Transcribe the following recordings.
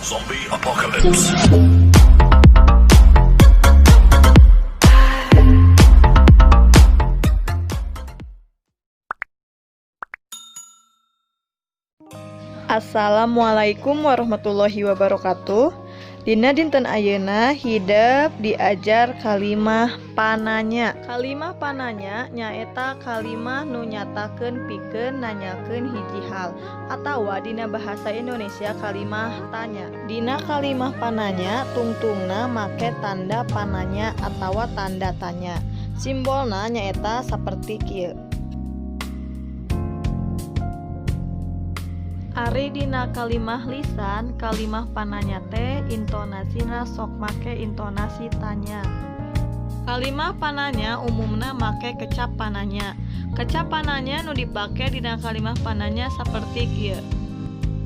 Zombie Apocalypse. Assalamualaikum warahmatullahi wabarakatuh. Dina dinten ayeuna hideup diajar kalimah pananya. Kalimah pananya nyaeta kalimah nu nyatakeun pikeun nanyakeun hiji hal atawa dina bahasa Indonesia kalimah tanya. Dina kalimah pananya tungtungna make tanda pananya atawa tanda tanya. Simbolna nyaeta saperti kieu. Ari dina kalimah lisan, kalimah pananya teh intonasina sok make intonasi tanya. Kalimah pananya umumna make kecap pananya. Kecap pananya nu dipake dina kalimah pananya saperti kieu.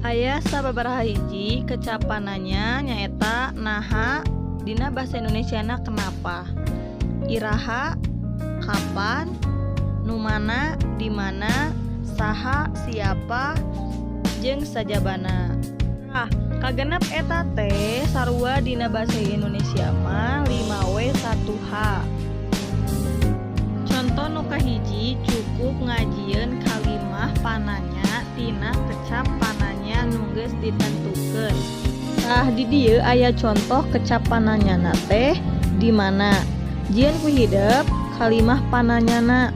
Aya sababaraha hiji kecap pananya nyaeta naha dina bahasa Indonesiana kenapa, iraha kapan, numana dimana, saha siapa, jeung sajabana. Kagenep eta teh sarua dina basa Indonesia mah 5W1H. Contoh nu kahiji cukup ngajieun kalimah pananya tina kecap pananya nu geus ditentukeun. Di dieu aya contoh kecap pananyana teh di mana jieun ku hideup kalimah pananyana.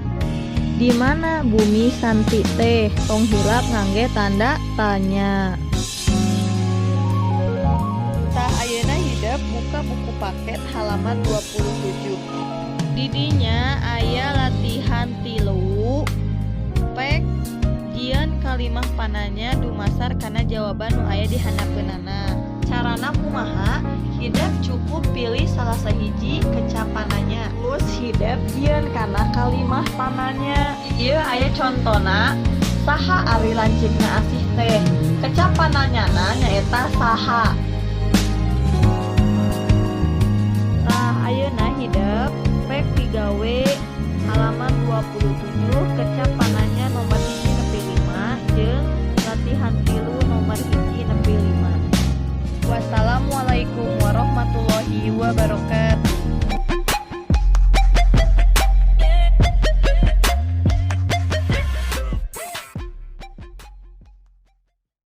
Di mana bumi Santi teh tong hilap ngangge tanda tanya. Ayeuna hideup buka buku paket halaman 27. Didinya aya latihan 3 pek jieun kalimah pananya dumasar kana jawaban nu aya di handapkeunana. Carana kumaha? Hideup cukup pilih salah sahiji kecap pananya. Terus hideup jieun kana kalimah pananya. Ieu aya contona saha ari lancikna asih teh. Kecap pananyana nyaeta saha. Ayeuna hideup pek 3W halaman 27 kecap pananya nomor 1 nepi 5 jeung latihan 3 nomor 1 nepi 5. Wassalamualaikum warahmatullahi wabarakatuh.